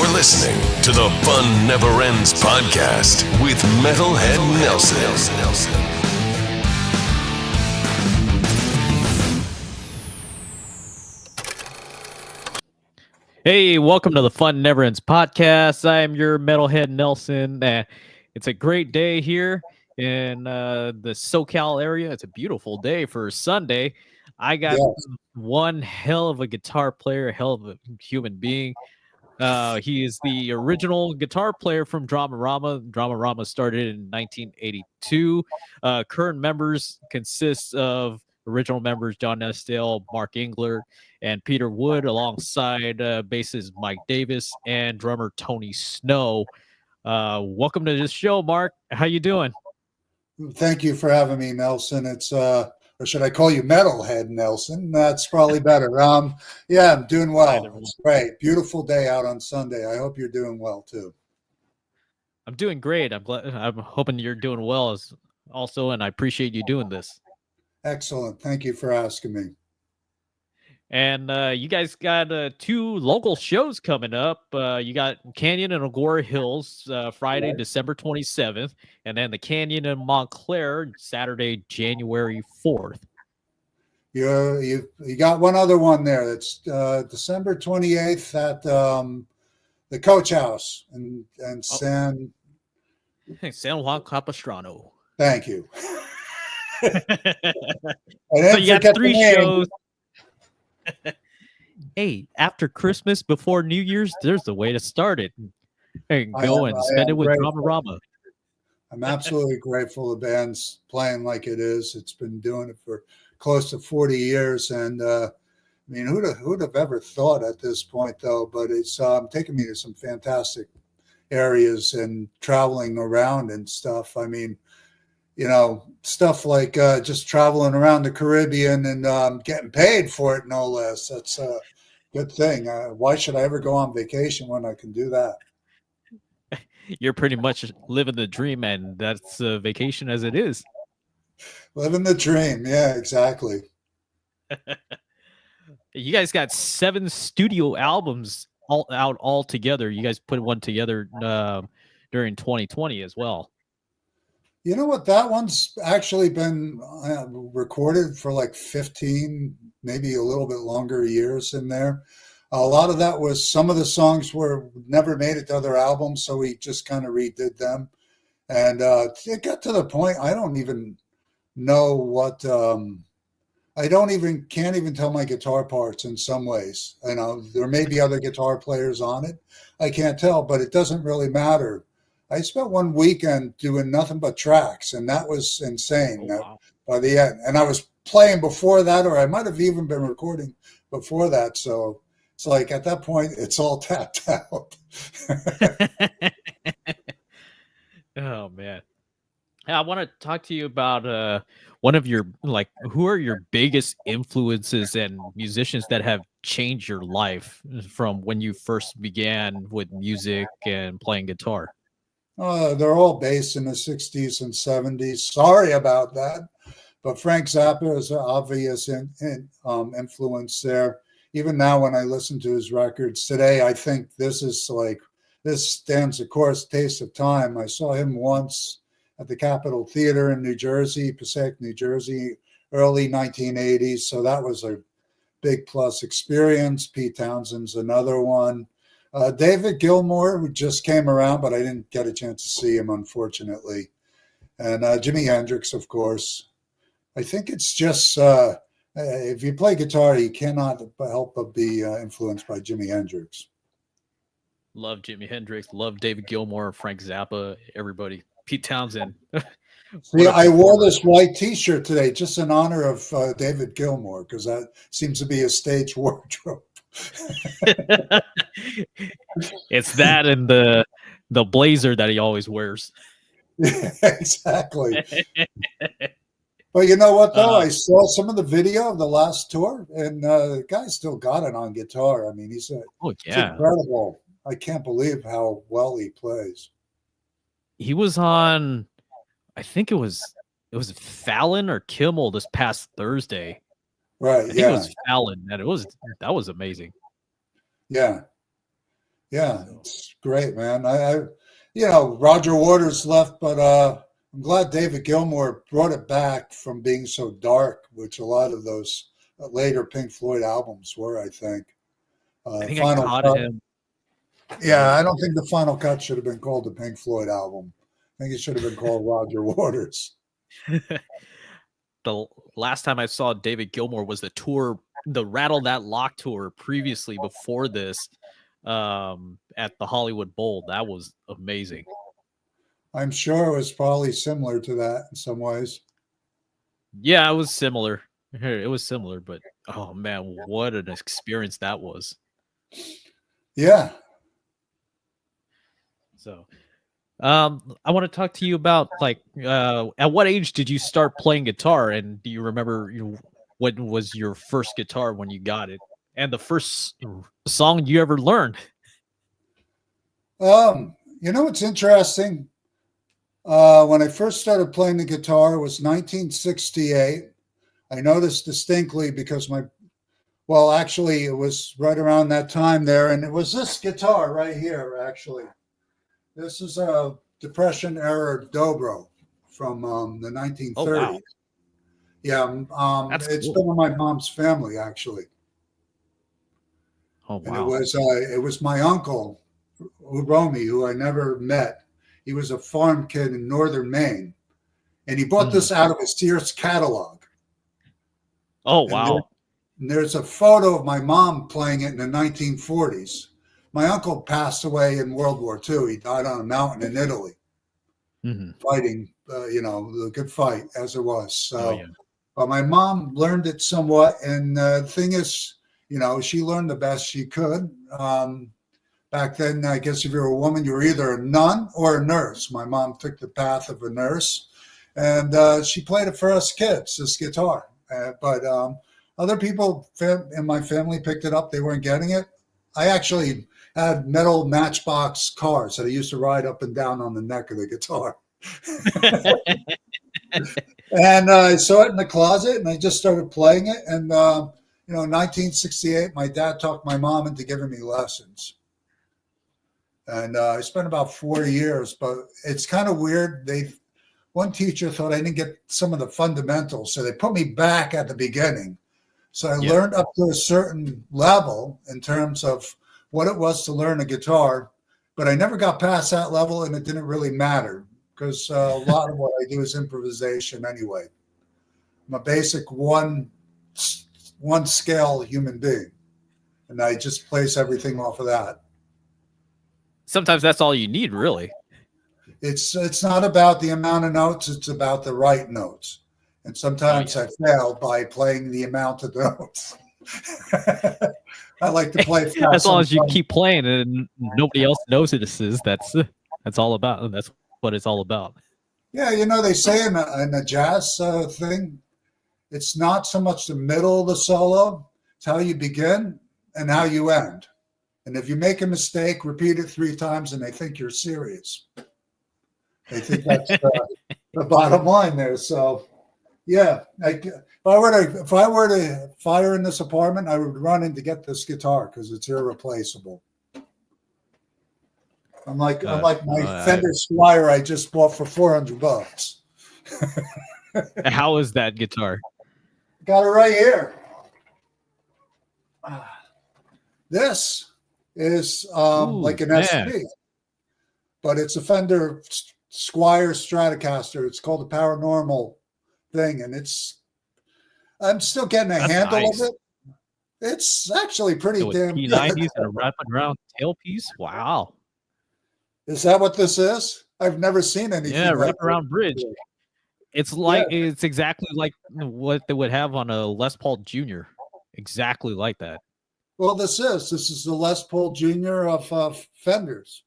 You're listening to the Fun Never Ends podcast with Metalhead Nelson. Hey, welcome to the Fun Never Ends podcast. I am your Metalhead Nelson. It's a great day here in the SoCal area. It's a beautiful day for Sunday. I got one hell of a guitar player, a hell of a human being. He is the original guitar player from Dramarama. Dramarama started in 1982. Current members consist of original members John Estelle, Mark Englert, and Peter Wood, alongside bassist Mike Davis and drummer Tony Snow. Welcome to this show, Mark. How you doing? Thank you for having me, Nelson. It's or should I call you Metalhead Nelson? That's probably better. Yeah, I'm doing well. It's great. Beautiful day out on Sunday. I hope you're doing well too. I'm doing great. I'm hoping you're doing well as also, and I appreciate you doing this. Excellent. Thank you for asking me. And you guys got two local shows coming up. You got Canyon and Agoura Hills Friday, December 27th, and then the Canyon in Montclair Saturday, January 4th. You got one other one there. That's December 28th at the Coach House in San Juan Capistrano. Thank you. So you got three shows. Hey, after Christmas, before New Year's, there's a way to start it. And go and spend it with Dramarama. I'm absolutely grateful the band's playing like it is. It's been doing it for close to 40 years. And I mean, who'd have ever thought at this point, though? But it's taken me to some fantastic areas and traveling around and stuff. I mean, you know, stuff like just traveling around the Caribbean and getting paid for it, no less. That's a good thing. Why should I ever go on vacation when I can do that? You're pretty much living the dream, and that's a vacation as it is. Living the dream. Yeah, exactly. You guys got 7 studio albums all together. You guys put one together during 2020 as well. You know what? That one's actually been recorded for like 15, maybe a little bit longer years in there. A lot of that was some of the songs were never made it to other albums, so we just kind of redid them. And it got to the point I don't even know what can't even tell my guitar parts in some ways. You know, there may be other guitar players on it. I can't tell, but it doesn't really matter. I spent one weekend doing nothing but tracks, and that was insane. Oh, wow. By the end, and I was playing before that, or I might have even been recording before that. So it's like at that point, it's all tapped out. Oh man, I want to talk to you about one of your who are your biggest influences and musicians that have changed your life from when you first began with music and playing guitar. They're all based in the 60s and 70s. Sorry about that. But Frank Zappa is an obvious influence there. Even now when I listen to his records today, I think this stands the course, taste of time. I saw him once at the Capitol Theater in New Jersey, Passaic, New Jersey, early 1980s. So that was a big plus experience. Pete Townshend's another one. David Gilmour, who just came around, but I didn't get a chance to see him, unfortunately. And Jimi Hendrix, of course. I think it's just, if you play guitar, you cannot help but be influenced by Jimi Hendrix. Love Jimi Hendrix, love David Gilmour, Frank Zappa, everybody. Pete Townsend. See, I wore this white T-shirt today just in honor of David Gilmour, because that seems to be a stage wardrobe. It's that and the blazer that he always wears. Exactly. But you know what, though? I saw some of the video of the last tour, and the guy still got it on guitar. I mean, he's incredible. I can't believe how well he plays. He was on, I think it was Fallon or Kimmel this past Thursday. Right. I think it was Fallon, and that was amazing. Yeah. Yeah, it's great, man. Roger Waters left, but I'm glad David Gilmour brought it back from being so dark, which a lot of those later Pink Floyd albums were, I think. I think I Final caught Cut. him. Yeah, I don't think the Final Cut should have been called the Pink Floyd album. I think it should have been called Roger Waters. The last time I saw David Gilmour was the Rattle That Lock tour previously before this, at the Hollywood Bowl. That was amazing. I'm sure it was probably similar to that in some ways. Yeah, it was similar. It was similar, but oh man, what an experience that was. Yeah. So, I want to talk to you about at what age did you start playing guitar, and do you remember what was your first guitar when you got it, and the first song you ever learned? What's interesting? When I first started playing the guitar, it was 1968. I noticed distinctly because actually, it was right around that time there, and it was this guitar right here, actually. This is a Depression era Dobro from the 1930s. Oh, wow. Yeah, it's been in my mom's family, actually. Oh, wow. And it was my uncle, Romy, who I never met. He was a farm kid in northern Maine, and he bought this out of a Sears catalog. Oh, wow. And there's a photo of my mom playing it in the 1940s. My uncle passed away in World War II. He died on a mountain in Italy, fighting, the good fight as it was. So, But my mom learned it somewhat. And the thing is, she learned the best she could. Back then, I guess if you're a woman, you were either a nun or a nurse. My mom took the path of a nurse, and she played it for us kids, this guitar. But other people in my family picked it up. They weren't getting it. I actually had metal Matchbox cars that I used to ride up and down on the neck of the guitar. And I saw it in the closet, and I just started playing it. And, in 1968, my dad talked my mom into giving me lessons. And I spent about 4 years, but it's kind of weird. One teacher thought I didn't get some of the fundamentals, so they put me back at the beginning. So I learned up to a certain level in terms of what it was to learn a guitar, but I never got past that level, and it didn't really matter because a lot of what I do is improvisation anyway. I'm a basic one scale human being, and I just place everything off of that. Sometimes that's all you need, really. It's not about the amount of notes, it's about the right notes. And sometimes I fail by playing the amount of notes. I like to play fast. As long as you keep playing and nobody else notices, that's all about. That's what it's all about. Yeah, they say in a jazz thing, it's not so much the middle of the solo, it's how you begin and how you end. And if you make a mistake, repeat it 3 times, and they think you're serious. They think that's the bottom line there. So, yeah, if I were to fire in this apartment, I would run in to get this guitar because it's irreplaceable. Unlike my Fender Squire I just bought for $400. How is that guitar? Got it right here. This is like an SP, but it's a Fender Squire Stratocaster. It's called the Paranormal thing, and I'm still getting a handle of it. It's actually pretty damn good. P90s and a wrapping around tailpiece. Wow. Is that what this is? I've never seen anything. Yeah, like wraparound bridge. It's it's exactly like what they would have on a Les Paul Jr. Exactly like that. Well, this is the Les Paul Jr. of Fenders.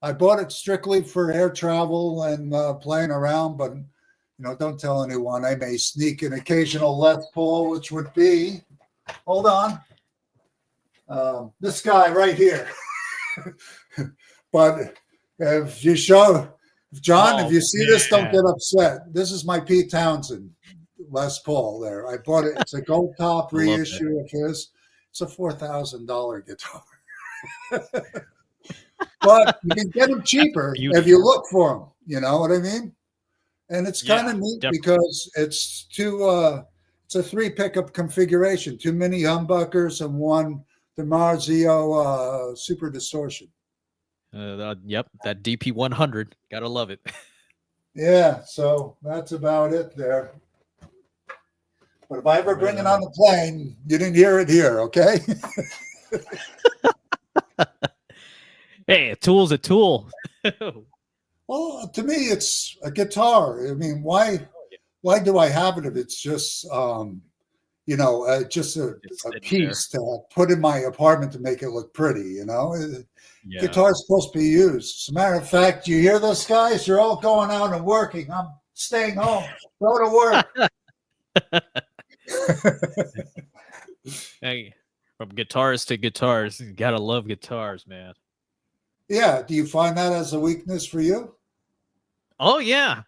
I bought it strictly for air travel and playing around, but don't tell anyone. I may sneak an occasional Les Paul, which would be, hold on, this guy right here. But if you if you see this, don't get upset. This is my Pete Townsend Les Paul there. I bought it. It's a gold top reissue of his. It's a $4,000 guitar. But you can get them cheaper if you look for them. You know what I mean? And it's kind of neat because it's it's a 3 pickup configuration, 2 mini humbuckers and 1 DiMarzio super distortion. Yep, that DP100. Gotta love it. Yeah, so that's about it there. But if I ever bring it on the plane, you didn't hear it here, okay? Hey, a tool's a tool. Well, to me, it's a guitar. I mean, why do I have it if it's just, just a piece to put in my apartment to make it look pretty, you know? Yeah. Guitar's supposed to be used. As a matter of fact, you hear those guys? You're all going out and working. I'm staying home. Go to work. Hey, from guitarist to guitars, you gotta love guitars, man. Yeah. Do you find that as a weakness for you? Oh yeah.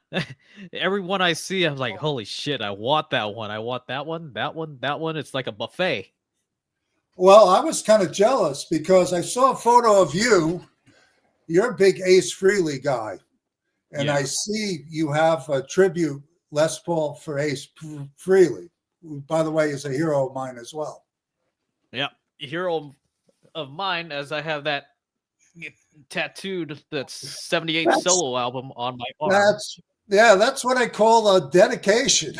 Everyone I see, I'm like, holy shit, I want that one. I want that one, that one, that one. It's like a buffet. Well, I was kind of jealous because I saw a photo of you. You're a big Ace Frehley guy. And I see you have a tribute Les Paul for Ace Frehley, who, by the way, is a hero of mine as well. Yeah, hero of mine, as I have that tattooed, that's 78 solo album on my arm. That's what I call a dedication.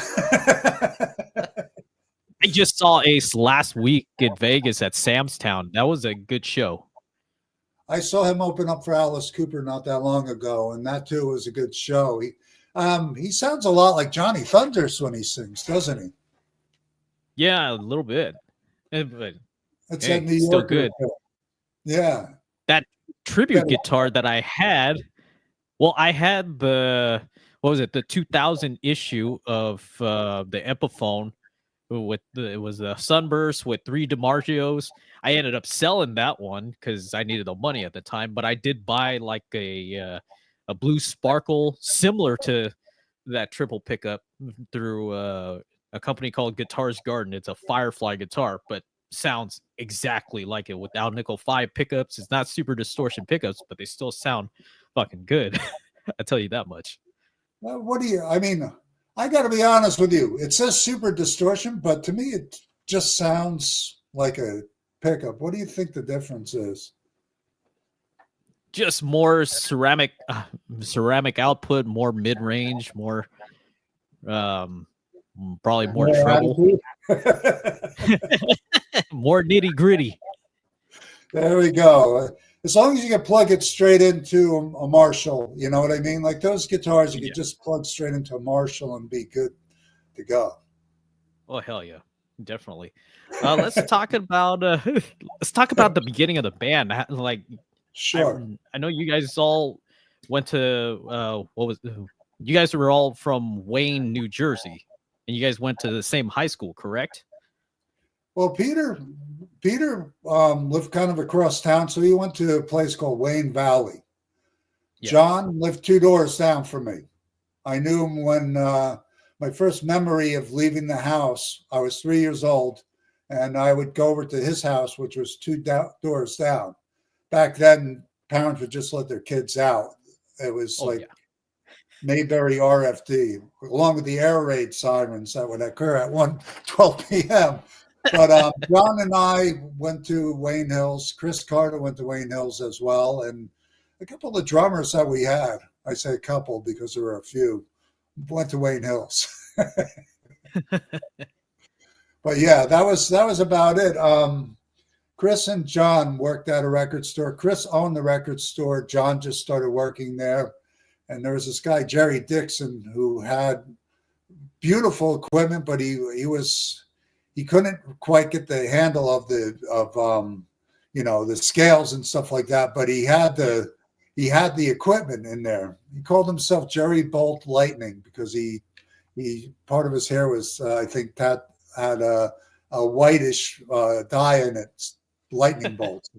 I just saw Ace last week in Vegas at Sam's Town. That was a good show. I saw him open up for Alice Cooper not that long ago, and that too was a good show. He sounds a lot like Johnny Thunders when he sings, doesn't he? Yeah, a little bit. But it's still good. Yeah. That tribute guitar that I had, I had the 2000 issue of the Epiphone it was a Sunburst with 3 DiMarzios. I ended up selling that one because I needed the money at the time, but I did buy like a blue sparkle similar to that triple pickup through a company called Guitars Garden. It's a Firefly guitar, but sounds exactly like it without nickel 5 pickups. It's not super distortion pickups, but they still sound fucking good. I tell you that much. I got to be honest with you. It says super distortion, but to me, it just sounds like a pickup. What do you think the difference is? Just more ceramic output, more mid-range, more probably more treble, more nitty-gritty. There we go. As long as you can plug it straight into a Marshall, you know what I mean? Like those guitars, you could just plug straight into a Marshall and be good to go. Oh hell yeah, definitely. Let's talk about the beginning of the band. Like, sure. I know you guys all went to you guys were all from Wayne, New Jersey, and you guys went to the same high school, correct? Well, Peter lived kind of across town, so he went to a place called Wayne Valley. Yeah. John lived 2 doors down from me. I knew him when my first memory of leaving the house, I was 3 years old, and I would go over to his house, which was 2 doors down. Back then, parents would just let their kids out. It was Mayberry RFD, along with the air raid sirens that would occur at 1:12 p.m. But John and I went to Wayne Hills. Chris Carter went to Wayne Hills as well. And a couple of the drummers that we had, I say a couple because there were a few, went to Wayne Hills. But yeah, that was about it. Chris and John worked at a record store. Chris owned the record store. John just started working there. And there was this guy, Jerry Dixon, who had beautiful equipment, but he couldn't quite get the handle of the scales and stuff like that. But he had the equipment in there. He called himself Jerry Bolt Lightning because he part of his hair was I think that had a whitish dye in it, lightning bolts.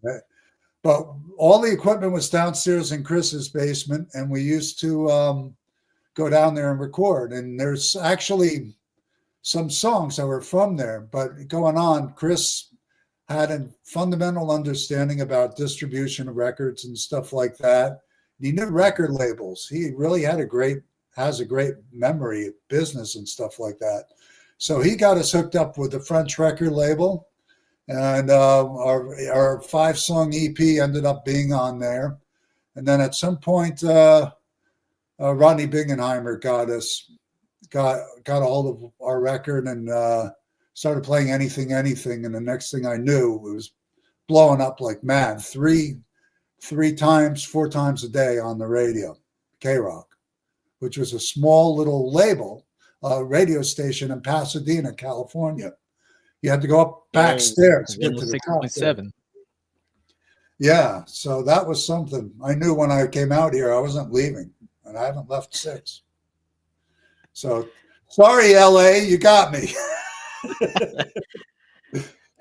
But all the equipment was downstairs in Chris's basement, and we used to go down there and record. And there's actually some songs that were from there. But going on, Chris had a fundamental understanding about distribution of records and stuff like that. He knew record labels. He really has a great memory of business and stuff like that. So he got us hooked up with the French record label, and our 5-song EP ended up being on there. And then at some point, Rodney Bingenheimer got a hold of our record and started playing Anything, and the next thing I knew, it was blowing up like mad. 4 times a day on the radio, K-Rock, which was a small little label, radio station in Pasadena, California. You had to go up backstairs to get to the top. 6.7. Yeah, so that was something. I knew when I came out here, I wasn't leaving, and I haven't left 6. So, sorry, LA, you got me.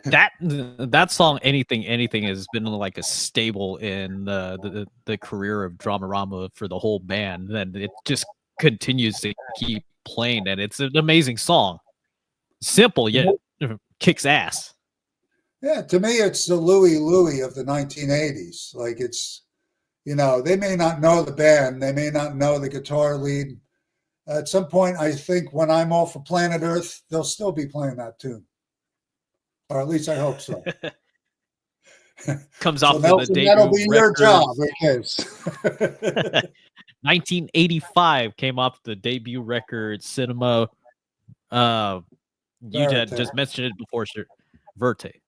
That song, Anything has been like a staple in the career of Dramarama for the whole band, and it just continues to keep playing, and it's an amazing song. Simple yet kicks ass. Yeah, to me, it's the Louie of the 1980s. Like, it's, they may not know the band, they may not know the guitar lead. At some point, I think when I'm off of planet Earth, they'll still be playing that tune. Or at least I hope so. Comes off Nelson, of the debut that'll be your record. job, okay. 1985 came off the debut record, Cinema. You had just mentioned it before, sir. Verte.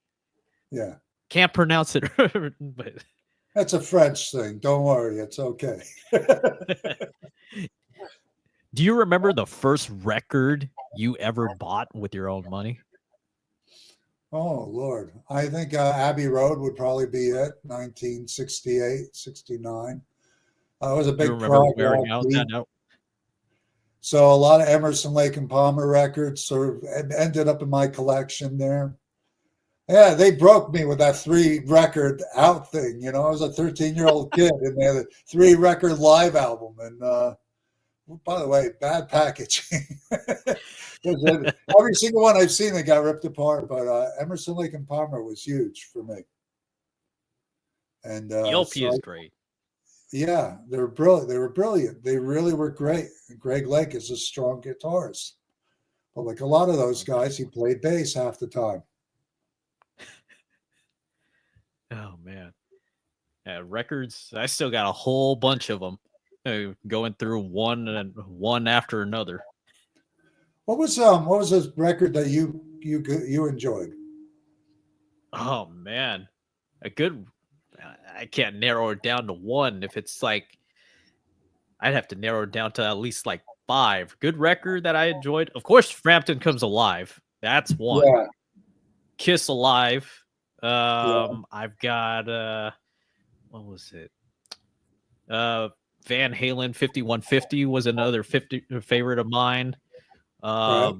Yeah. Can't pronounce it. But that's a French thing. Don't worry. It's okay. Do you remember the first record you ever bought with your own money? Oh, Lord. I think Abbey Road would probably be it. 1968, 69. I was a big prog rock geek. So a lot of Emerson, Lake and Palmer records sort of ended up in my collection there. Yeah, they broke me with that 3-record out thing. I was a 13-year-old kid, and they had a 3-record live album. And by the way, bad packaging. Every single one I've seen, they got ripped apart. But Emerson, Lake and Palmer was huge for me. And the LP is great. Yeah, they were brilliant. They really were great. And Greg Lake is a strong guitarist. But like a lot of those guys, he played bass half the time. Oh, man. Records, I still got a whole bunch of them. Going through one after another. What was this record that you enjoyed? Oh man, I can't narrow it down to one. If it's like, I'd have to narrow it down to at least like 5. Good record that I enjoyed. Of course, Frampton Comes Alive. That's one. Yeah. Kiss Alive. I've got what was it? Van Halen 5150 was another favorite of mine. Right.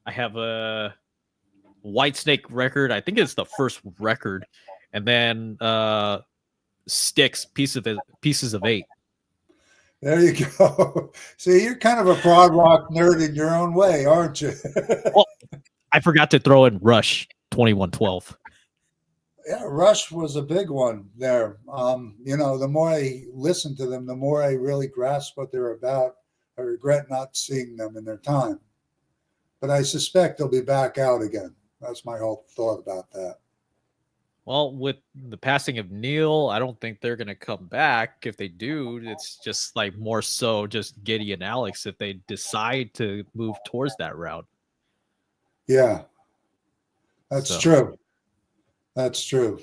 I have a Whitesnake record. I think it's the first record, and then Styx Pieces of 8. There you go. See, you're kind of a prog rock nerd in your own way, aren't you? Well, I forgot to throw in Rush 2112. Yeah, Rush was a big one there. The more I listen to them, the more I really grasp what they're about. I regret not seeing them in their time. But I suspect they'll be back out again. That's my whole thought about that. Well, with the passing of Neil, I don't think they're going to come back. If they do, it's just like more so just Giddy and Alex if they decide to move towards that route. Yeah, that's true. That's true.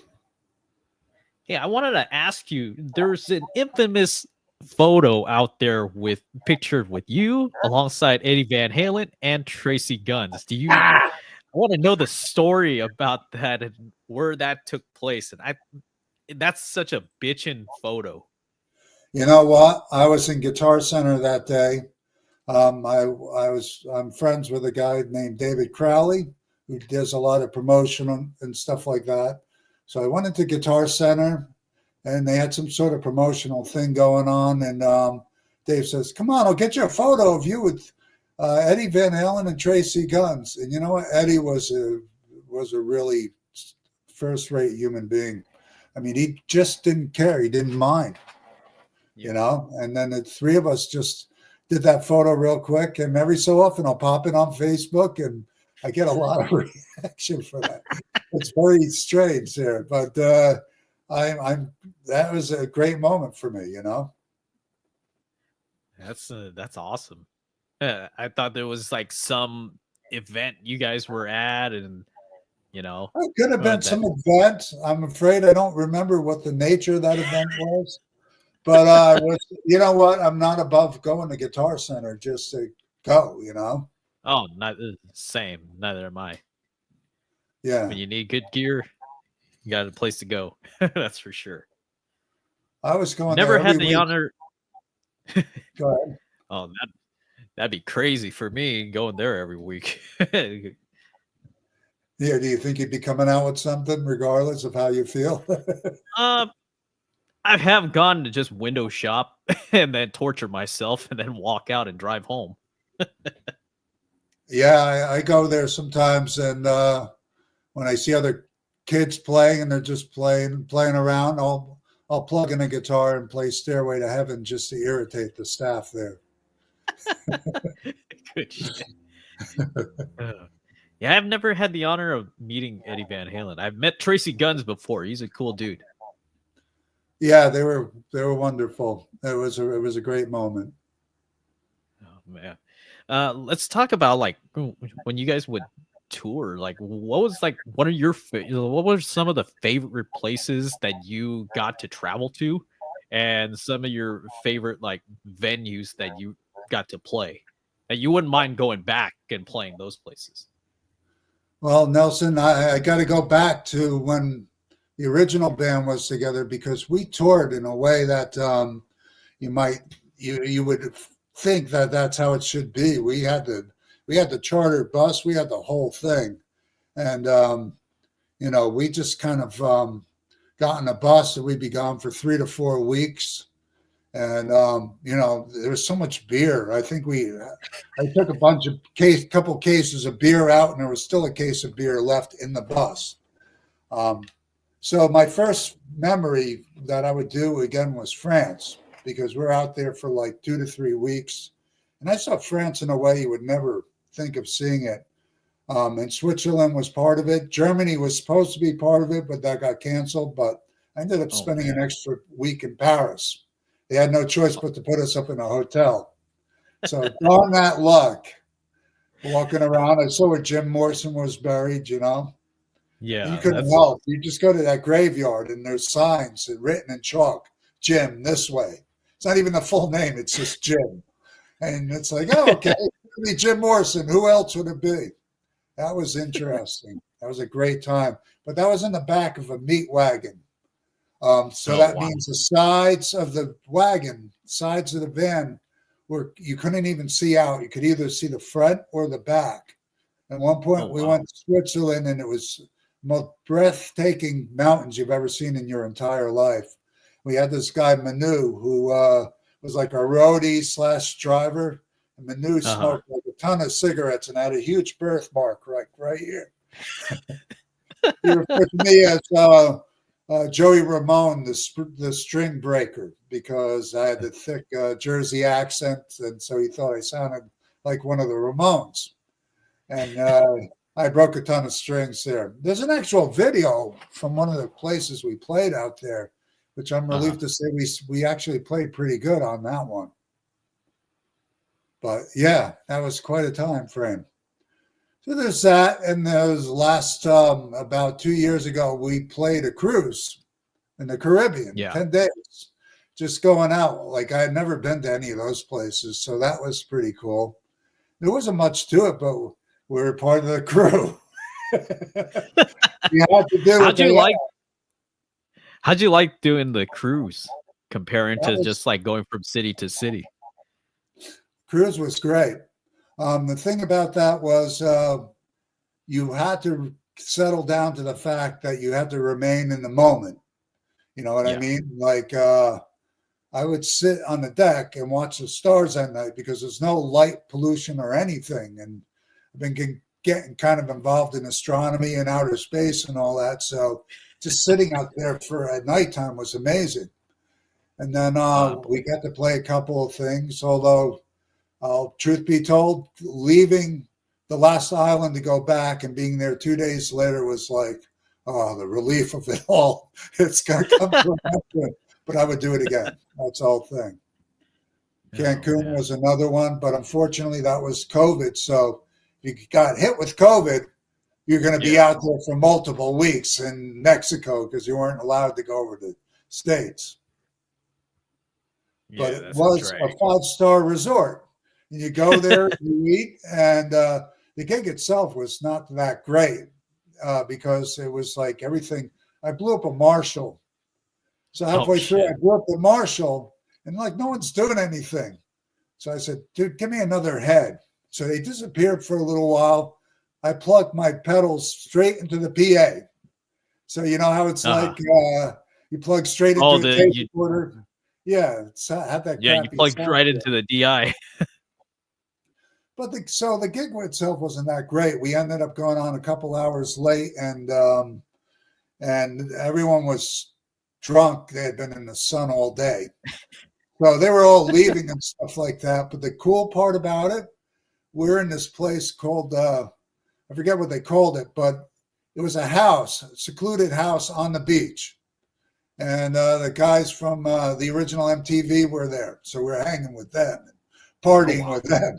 Yeah, I wanted to ask you, there's an infamous photo out there pictured with you alongside Eddie Van Halen and Tracy Guns. I want to know the story about that and where that took place. And that's such a bitchin' photo. You know what? I was in Guitar Center that day. I'm friends with a guy named David Crowley, who does a lot of promotion and stuff like that. So I went into Guitar Center, and they had some sort of promotional thing going on. And Dave says, "Come on, I'll get you a photo of you with Eddie Van Halen and Tracy Guns." And you know what? Eddie was a really first-rate human being. I mean, he just didn't care. He didn't mind, you know. And then the three of us just did that photo real quick. And every so often I'll pop it on Facebook and I get a lot of reaction for that. It's very strange there. But I'm that was a great moment for me, you know. That's awesome. I thought there was like some event you guys were at, and you know, it could have been some event. I'm afraid I don't remember what the nature of that event was. But you know what? I'm not above going to Guitar Center just to go, you know. Oh, not same. Neither am I. Yeah. When you need good gear, you got a place to go. That's for sure. I was going. Never there had every the week. honor. Go ahead. Oh, that'd be crazy for me going there every week. Yeah. Do you think you'd be coming out with something regardless of how you feel? I have gone to just window shop and then torture myself and then walk out and drive home. Yeah, I go there sometimes, and when I see other kids playing and they're just playing around, I'll plug in a guitar and play Stairway to Heaven just to irritate the staff there. Good shit. Yeah, I've never had the honor of meeting Eddie Van Halen. I've met Tracy Guns before. He's a cool dude. Yeah, they were wonderful. It was a great moment. Oh man. Let's talk about like when you guys would tour. Like, what was like what were some of the favorite places that you got to travel to, and some of your favorite like venues that you got to play that you wouldn't mind going back and playing those places? Well, Nelson, I got to go back to when the original band was together, because we toured in a way that you would think that that's how it should be. We had the charter bus, we had the whole thing, and you know, we just kind of got in a bus and we'd be gone for 3 to 4 weeks, and you know, there was so much beer. I think I took a couple cases of beer out, and there was still a case of beer left in the bus. So my first memory that I would do again was France, because we're out there for like 2 to 3 weeks. And I saw France in a way you would never think of seeing it. And Switzerland was part of it. Germany was supposed to be part of it, but that got canceled. But I ended up spending an extra week in Paris. They had no choice but to put us up in a hotel. So on that luck, walking around, I saw where Jim Morrison was buried, you know. Yeah, you couldn't help. You just go to that graveyard and there's signs written in chalk, Jim, this way. It's not even the full name. It's just Jim. And it's like, oh, okay, it could be Jim Morrison. Who else would it be? That was interesting. That was a great time. But that was in the back of a meat wagon. Means the sides of the wagon, sides of the van, were you couldn't even see out. You could either see the front or the back. At one point, we went to Switzerland, and it was most breathtaking mountains you've ever seen in your entire life. We had this guy Manu who was like a roadie / driver. And Manu smoked like a ton of cigarettes and had a huge birthmark right here. He referred to me as Joey Ramone, the string breaker, because I had the thick Jersey accent, and so he thought I sounded like one of the Ramones. And I broke a ton of strings there. There's an actual video from one of the places we played out there, which I'm relieved to say we actually played pretty good on that one. But yeah, that was quite a time frame. So there's that, and there's last about 2 years ago, we played a cruise in the Caribbean, 10 days, just going out. Like I had never been to any of those places, so that was pretty cool. There wasn't much to it, but we were part of the crew. You had to do How'd you like doing the cruise comparing to just like going from city to city? Cruise was great. The thing about that was you had to settle down to the fact that you had to remain in the moment. You know what I mean? Like I would sit on the deck and watch the stars at night because there's no light pollution or anything. And I've been getting kind of involved in astronomy and outer space and all that. So just sitting out there for at nighttime was amazing. And then we got to play a couple of things, although truth be told, leaving the last island to go back and being there 2 days later was like, oh, the relief of it all. It's going to come to an end, but I would do it again. That's the whole thing. Cancun was another one, but unfortunately that was COVID. So if you got hit with COVID, you're going to be out there for multiple weeks in Mexico because you weren't allowed to go over to the States. But it was a 5-star resort. You go there, you eat, and the gig itself was not that great because it was like everything. I blew up a Marshall. So halfway through, I blew up the Marshall, and like no one's doing anything. So I said, dude, give me another head. So they disappeared for a little while. I plugged my pedals straight into the PA. So you know how it's like you plug straight into the tape recorder. Yeah, it's had that. Yeah, you plugged right into the DI. But the gig itself wasn't that great. We ended up going on a couple hours late, and everyone was drunk. They had been in the sun all day, so they were all leaving and stuff like that. But the cool part about it, we're in this place called I forget what they called it, but it was a secluded house on the beach. And the guys from the original MTV were there. So we're hanging with them, partying with them.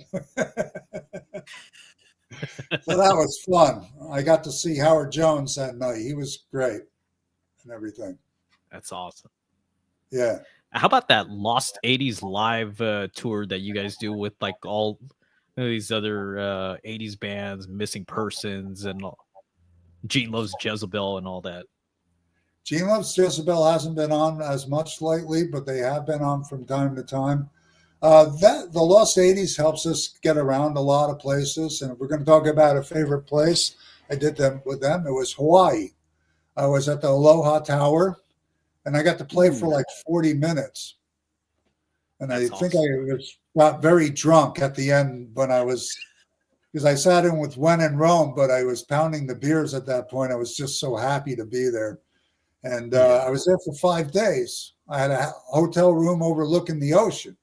So that was fun. I got to see Howard Jones that night. He was great and everything. That's awesome. Yeah. How about that Lost 80s live tour that you guys do with like all these other 80s bands, Missing Persons, and Gene Loves Jezebel and all that? Gene Loves Jezebel hasn't been on as much lately, but they have been on from time to time. The Lost 80s helps us get around a lot of places, and if we're going to talk about a favorite place, I did them with them. It was Hawaii. I was at the Aloha Tower, and I got to play for like 40 minutes. And I think I got very drunk at the end because I sat in with Juan in Rome, but I was pounding the beers at that point. I was just so happy to be there. And I was there for 5 days. I had a hotel room overlooking the ocean.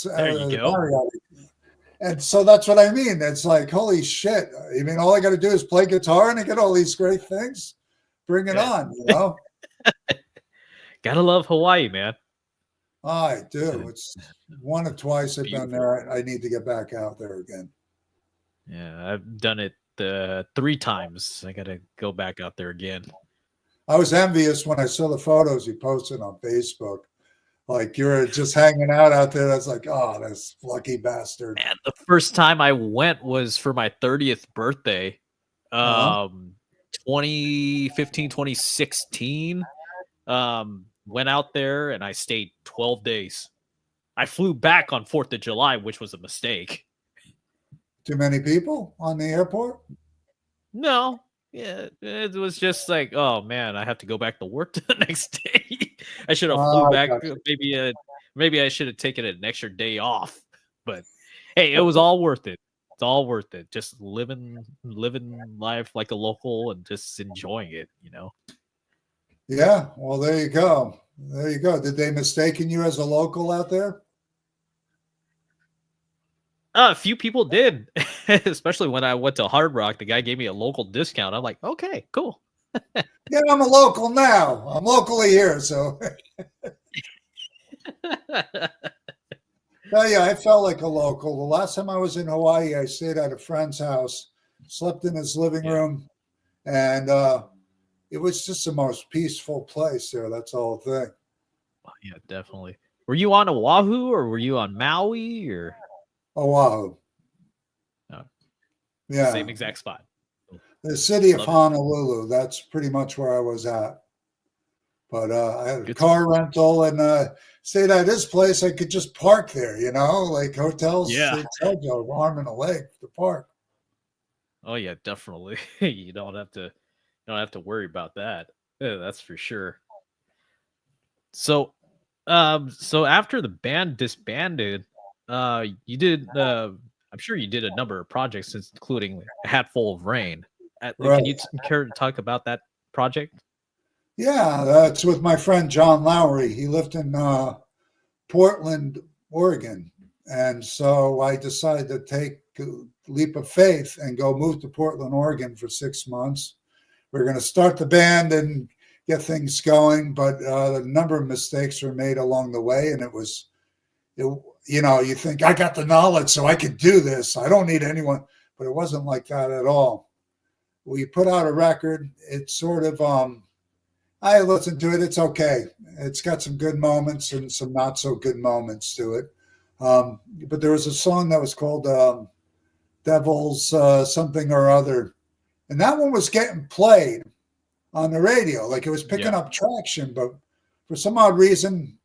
There you go. And so that's what I mean. It's like, holy shit. I mean, all I got to do is play guitar and I get all these great things. Bring it on, you know? Gotta love Hawaii, man. I do. It's one or twice I've been there. I need to get back out there again. Yeah, I've done it 3 times. I gotta go back out there again. I was envious when I saw the photos you posted on Facebook. Like you're just hanging out there. That's like, oh, this lucky bastard. And the first time I went was for my 30th birthday. 2015, 2016. Went out there and I stayed 12 days. I flew back on 4th of July, which was a mistake. Too many people on the airport? No. Yeah, it was just like, oh man, I have to go back to work the next day. I should have flew back. Maybe I should have taken an extra day off. But hey, it was all worth it. It's all worth it. Just living life like a local and just enjoying it, you know. Yeah, well, there you go. There you go. Did they mistaken you as a local out there? A few people did, especially when I went to Hard Rock. The guy gave me a local discount. I'm like, okay, cool. Yeah, I'm a local now. I'm locally here, so. Yeah, I felt like a local. The last time I was in Hawaii, I stayed at a friend's house, slept in his living room, and it was just the most peaceful place there. That's the whole thing. Yeah, definitely. Were you on Oahu or were you on Maui or? Oahu. Oh, yeah. Same exact spot. The city of Honolulu. That's pretty much where I was at. But I had a car rental and stayed at this place. I could just park there, you know, like hotels. Yeah. They charge you an arm and a leg to park. Oh yeah, definitely. You don't have to worry about that. Yeah, that's for sure. So after the band disbanded, you did I'm sure you did a number of projects, including A Hatful of Rain. Right. Can you care to talk about that project? Yeah, that's with my friend John Lowry. He lived in Portland, Oregon. And so I decided to take a leap of faith and go move to Portland, Oregon for 6 months. We're going to start the band and get things going, but a number of mistakes were made along the way. And you think, I got the knowledge, so I can do this. I don't need anyone. But it wasn't like that at all. We put out a record. It's sort of, I listened to it. It's okay. It's got some good moments and some not so good moments to it. But there was a song that was called Devil's Something or Other. And that one was getting played on the radio. Like it was picking up traction. But for some odd reason,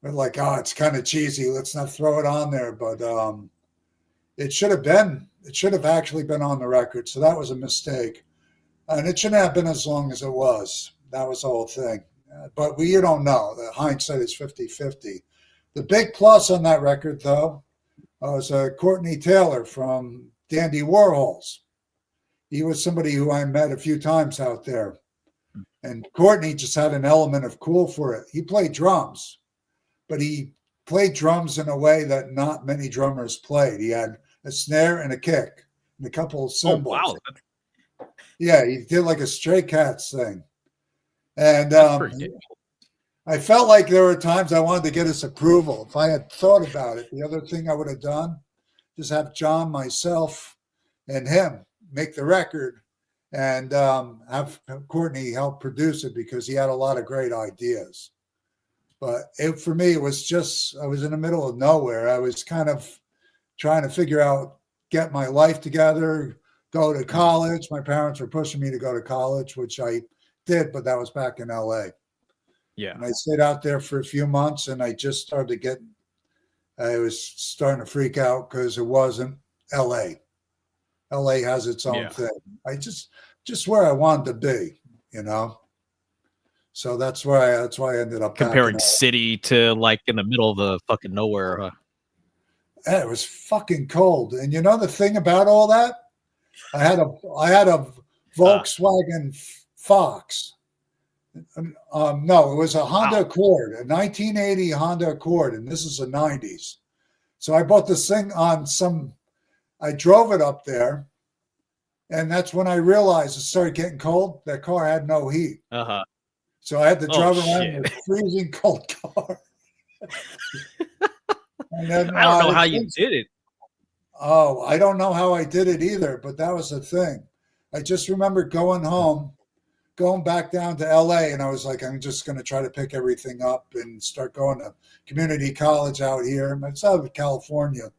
we're like, oh, it's kind of cheesy. Let's not throw it on there. But it should have actually been on the record. So that was a mistake. And it shouldn't have been as long as it was. That was the whole thing. But you don't know. The hindsight is 50-50. The big plus on that record, though, was Courtney Taylor from Dandy Warhols. He was somebody who I met a few times out there. And Courtney just had an element of cool for it. He played drums, but he played drums in a way that not many drummers played. He had a snare and a kick and a couple of cymbals. Oh, wow. Yeah, he did like a Stray Cats thing. And I felt like there were times I wanted to get his approval. If I had thought about it, the other thing I would have done, just have John, myself, and him make the record and have Courtney help produce it because he had a lot of great ideas. But for me, it was just, I was in the middle of nowhere. I was kind of trying to figure out, get my life together, go to college. My parents were pushing me to go to college, which I did, but that was back in LA. Yeah. And I stayed out there for a few months and I just started to get, I was starting to freak out because it wasn't LA. LA has its own thing. I just where I wanted to be, So that's why I ended up comparing city to like in the middle of the fucking nowhere. Huh? It was fucking cold. And the thing about all that, I had a Volkswagen Fox. No, it was a Honda Accord, a 1980 Honda Accord, and this is the 90s. So I bought this thing I drove it up there, and that's when I realized it started getting cold. That car had no heat. Uh-huh. So I had to drive around in a freezing cold car. And then, I don't know how you did it. Oh, I don't know how I did it either, but that was the thing. I just remember going back down to LA, and I was like, I'm just going to try to pick everything up and start going to community college out here. It's out of California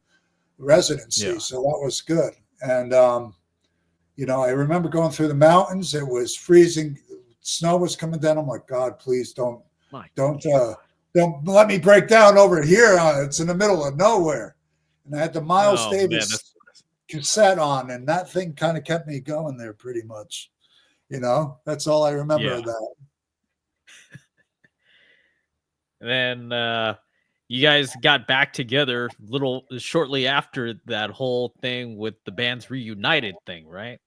residency, so that was good. And, I remember going through the mountains. It was freezing. Snow was coming down. I'm like, God, please don't let me break down over here. It's in the middle of nowhere. And I had the Miles Davis cassette on, and that thing kind of kept me going there pretty much. That's all I remember of that. And then you guys got back together shortly after that whole thing with the band's reunited thing, right?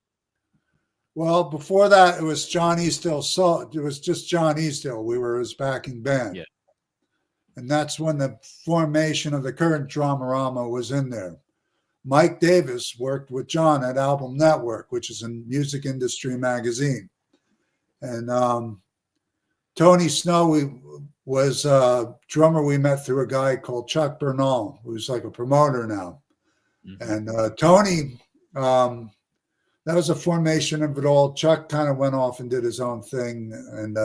Well, before that, it was John Easthill. It was just John Easthill. We were his backing band. Yeah. And that's when the formation of the current Dramarama was in there. Mike Davis worked with John at Album Network, which is a music industry magazine. And Tony Snow was a drummer we met through a guy called Chuck Bernal, who's like a promoter now. Mm-hmm. And Tony, that was a formation of it all. Chuck kind of went off and did his own thing. And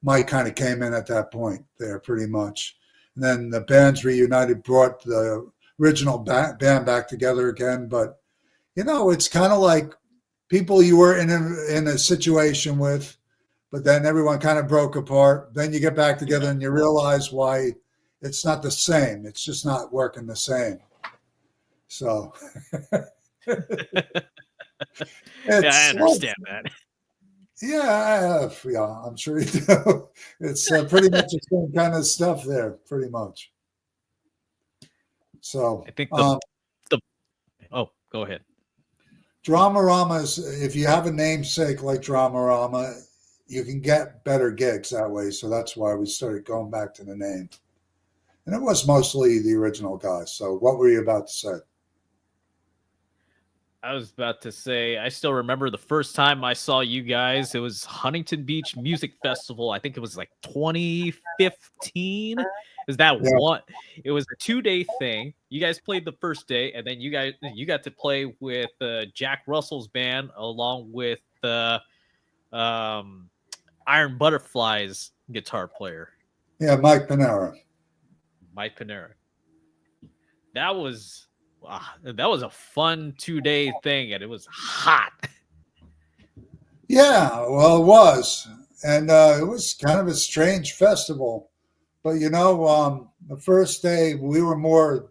Mike kind of came in at that point there pretty much. And then the bands reunited, brought the original band back together again. But, it's kind of like people you were in a situation with, but then everyone kind of broke apart. Then you get back together and you realize why it's not the same. It's just not working the same. So. I understand that. Yeah, I'm sure you do. It's pretty much the same kind of stuff there, pretty much. So I think Oh, go ahead. Dramarama's, if you have a namesake like Dramarama, you can get better gigs that way. So that's why we started going back to the name. And it was mostly the original guys. So what were you about to say? I was about to say, I still remember the first time I saw you guys. It was Huntington Beach Music Festival. I think it was like 2015. It was that Yeah. one. It was a 2-day thing. You guys played the first day, and then you got to play with Jack Russell's band along with the Iron Butterflies guitar player. Yeah, Mike Panera. Mike Panera. That was a fun 2-day thing, and it was hot. Yeah, well, it was. And it was kind of a strange festival. But, the first day we were more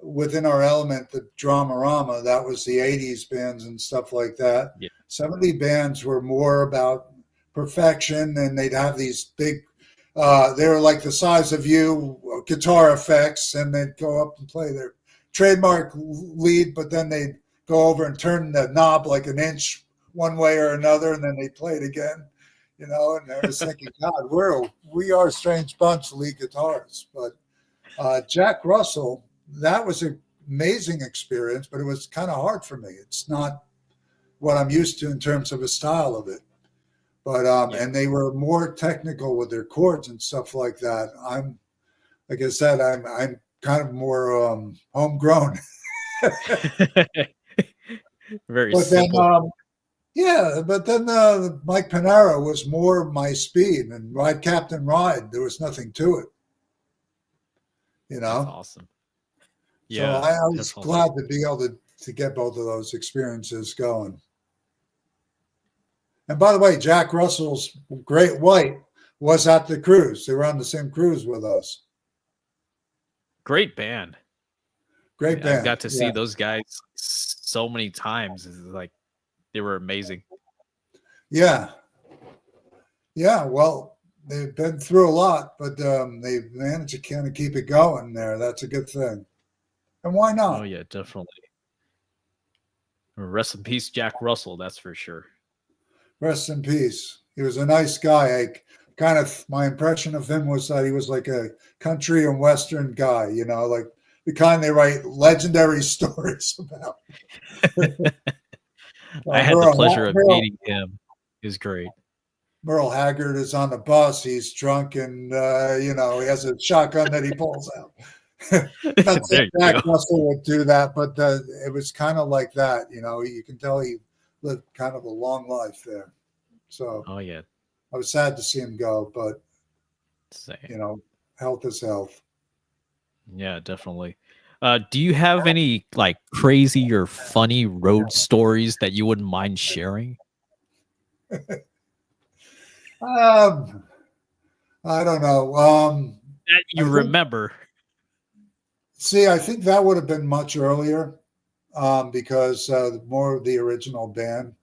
within our element, the Dramarama. That was the 80s bands and stuff like that. Yeah. 70 bands were more about perfection, and they'd have these big, they were like the size of you, guitar effects, and they'd go up and play their trademark lead, but then they'd go over and turn the knob like an inch one way or another, and then they'd play it again, and I was thinking, God, we are a strange bunch, lead guitarists. But Jack Russell, that was an amazing experience, but it was kind of hard for me. It's not what I'm used to in terms of a style of it. But and they were more technical with their chords and stuff like that. Like I said, I'm kind of more homegrown. Very but simple. But then Mike Panera was more my speed, and Ride Captain Ride, there was nothing to it. That's awesome. Yeah, so I was glad to be able to get both of those experiences going. And by the way, Jack Russell's Great White was at the cruise. They were on the same cruise with us. Great band. Great band. I got to see those guys so many times. It's like they were amazing. Yeah. Yeah, well, they've been through a lot, but they've managed to kind of keep it going there. That's a good thing. And why not? Oh, yeah, definitely. Rest in peace, Jack Russell, that's for sure. Rest in peace. He was a nice guy. My impression of him was that he was like a country and Western guy, like the kind they write legendary stories about. I had the pleasure of meeting him. He was great. Merle Haggard is on the bus. He's drunk and, he has a shotgun that he pulls out. Not that Jack Russell would do that, but it was kind of like that. You can tell he lived kind of a long life there. So, oh yeah, I was sad to see him go, but health is health. Yeah, definitely. Do you have any like crazy or funny road stories that you wouldn't mind sharing? I don't know. That you remember? See, I think that would have been much earlier, because more of the original band.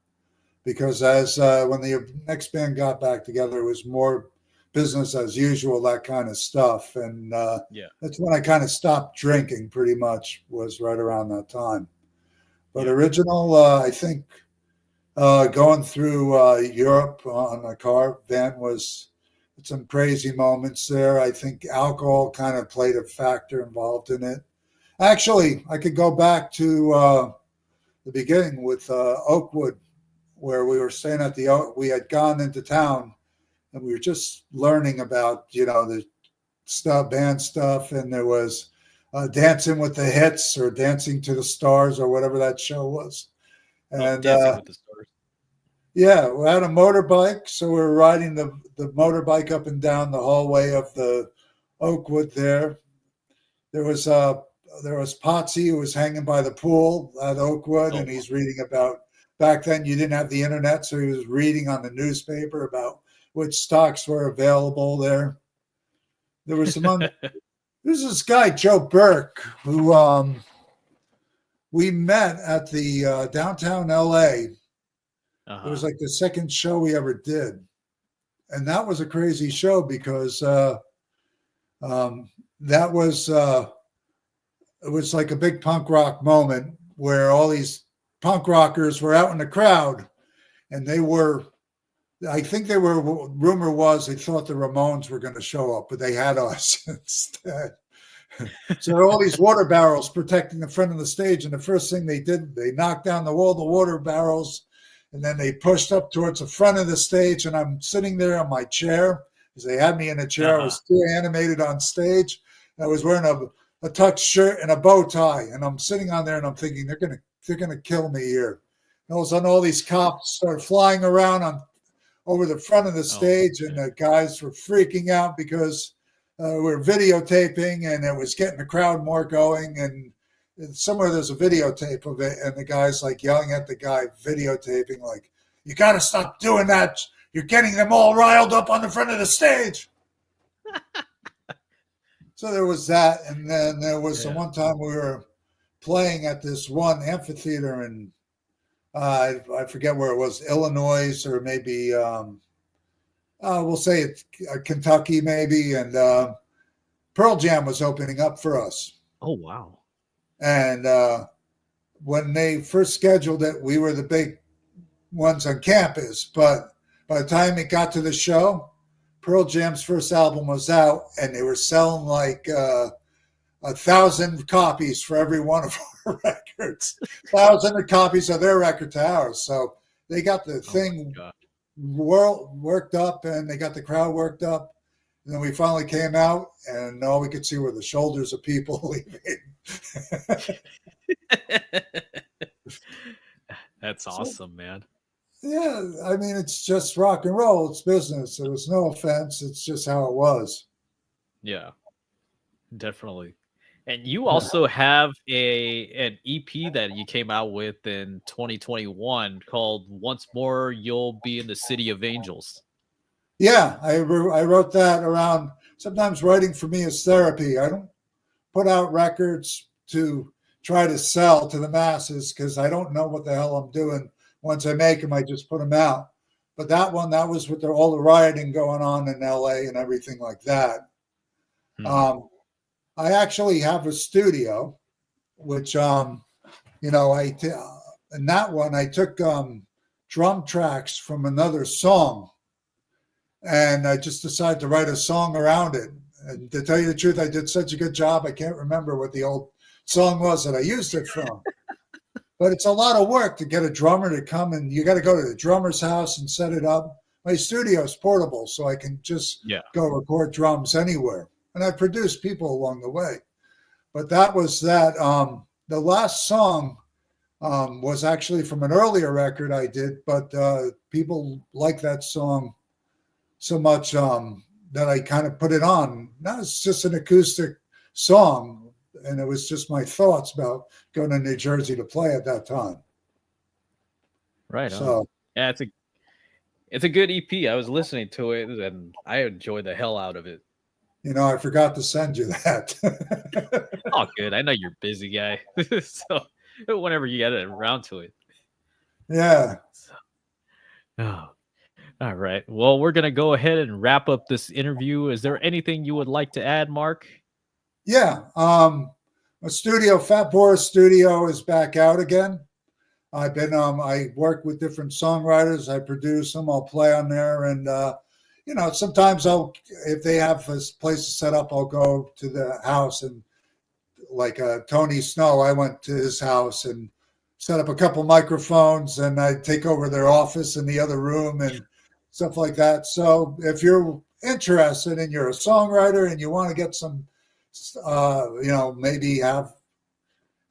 Because as when the next band got back together, it was more business as usual, that kind of stuff. And that's when I kind of stopped drinking. Pretty much was right around that time. But original, I think going through Europe on a car van was some crazy moments there. I think alcohol kind of played a factor involved in it. Actually, I could go back to the beginning with Oakwood, where we were staying at we had gone into town and we were just learning about, the band stuff. And there was Dancing with the Hits or Dancing to the Stars or whatever that show was. And Dancing with the Stars. Yeah, we had a motorbike. So we were riding the motorbike up and down the hallway of the Oakwood there. There was Potsy, who was hanging by the pool at Oakwood, and he's reading about, back then you didn't have the internet, so he was reading on the newspaper about which stocks were available there. There was there's this guy, Joe Burke, who we met at the downtown LA. It was like the second show we ever did. And that was a crazy show because that was it was like a big punk rock moment. where all these punk rockers were out in the crowd, and I think rumor was they thought the Ramones were going to show up, but they had us instead. So there are all these water barrels protecting the front of the stage, and the first thing they did, they knocked down all the water barrels, and then they pushed up towards the front of the stage, and I'm sitting there on my chair because they had me in a chair. I was too animated on stage. I was wearing a tucked shirt and a bow tie, and I'm sitting on there, and I'm thinking they're gonna kill me here. And all of a sudden, all these cops started flying around over the front of the stage, and the guys were freaking out because we're videotaping, and it was getting the crowd more going. And somewhere there's a videotape of it, and the guy's like yelling at the guy videotaping, like, "You got to stop doing that. You're getting them all riled up on the front of the stage." So there was that, and then there was the one time we were playing at this one amphitheater in I forget where it was, Illinois, or maybe we'll say it's Kentucky, maybe, and Pearl Jam was opening up for us. Oh wow! And when they first scheduled it, we were the big ones on campus. But by the time it got to the show, Pearl Jam's first album was out, and they were selling like 1,000 copies for every one of our records, 1,000 copies of their record to ours. So they got the thing worked up, and they got the crowd worked up. And then we finally came out, and all we could see were the shoulders of people leaving. That's awesome, man. Yeah, I mean, it's just rock and roll. It's business. There was no offense. It's just how it was. Yeah, definitely. And you also have an EP that you came out with in 2021 called "Once More You'll Be in the City of Angels." Yeah, I wrote that around. Sometimes writing for me is therapy. I don't put out records to try to sell to the masses because I don't know what the hell I'm doing. Once I make them, I just put them out. But that was with all the rioting going on in LA and everything like that. I actually have a studio, which, in that one, I took drum tracks from another song, and I just decided to write a song around it. And to tell you the truth, I did such a good job, I can't remember what the old song was that I used it from. But it's a lot of work to get a drummer to come, and you got to go to the drummer's house and set it up. My studio is portable, so I can just go record drums anywhere. And I produced people along the way. But that was that. The last song was actually from an earlier record I did, but people like that song so much that I kind of put it on. Now it's just an acoustic song, and it was just my thoughts about going to New Jersey to play at that time. Right. So yeah, it's a good EP. I was listening to it, and I enjoyed the hell out of it. I forgot to send you that. Oh, good. I know you're a busy guy. So whenever you get around to it. Yeah. Oh, all right. Well, we're going to go ahead and wrap up this interview. Is there anything you would like to add, Mark? Yeah. A studio, Fat Boris Studio, is back out again. I've been, I work with different songwriters. I produce them. I'll play on there. And, sometimes if they have a place to set up, I'll go to the house, and like Tony Snow, I went to his house and set up a couple microphones, and I take over their office in the other room and stuff like that. So if you're interested and you're a songwriter and you want to get some, maybe have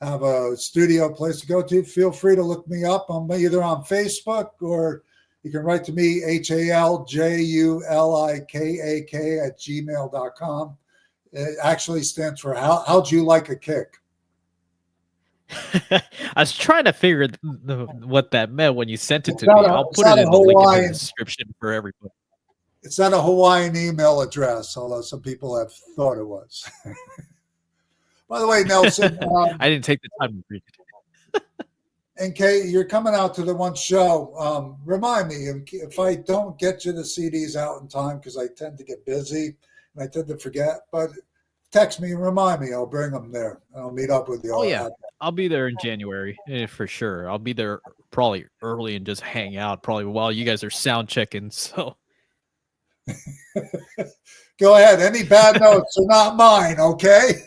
a studio place to go to, feel free to look me up. I'm either on Facebook, or you can write to me, haljulikakak@gmail.com. It actually stands for how'd you like a kick? I was trying to figure what that meant when you sent it to me. I'll put it in the link in the description for everybody. It's not a Hawaiian email address, although some people have thought it was. By the way, Nelson, I didn't take the time to read it. And Kate, you're coming out to the one show. Remind me if I don't get you the CDs out in time, because I tend to get busy and I tend to forget. But text me and remind me. I'll bring them there. I'll meet up with you. Oh yeah, I'll be there in January for sure. I'll be there probably early and just hang out probably while you guys are sound checking. So Go ahead. Any bad notes are not mine, okay?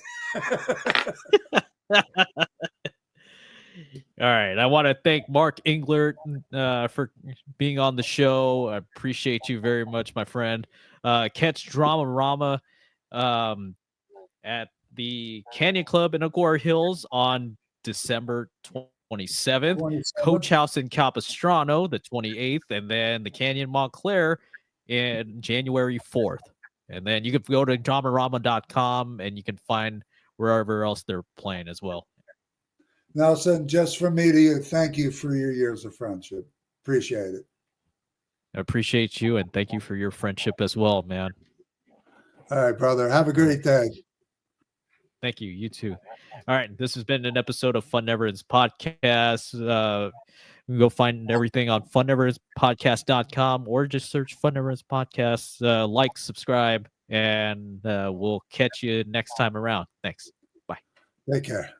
all right. I want to thank Mark Englert for being on the show. I appreciate you very much, my friend. Catch Dramarama at the Canyon Club in Agoura Hills on December 27th. 27th. Coach House in Capistrano the 28th, and then the Canyon Montclair in January 4th. And then you can go to dramarama.com and you can find wherever else they're playing as well. Nelson, just from me to you, thank you for your years of friendship. Appreciate it. I appreciate you, and thank you for your friendship as well, man. All right, brother. Have a great day. Thank you. You too. All right. This has been an episode of Fun Never Ends Podcast. You can go find everything on funneverendspodcast.com or just search Fun Never Ends Podcast. Like, subscribe, and we'll catch you next time around. Thanks. Bye. Take care.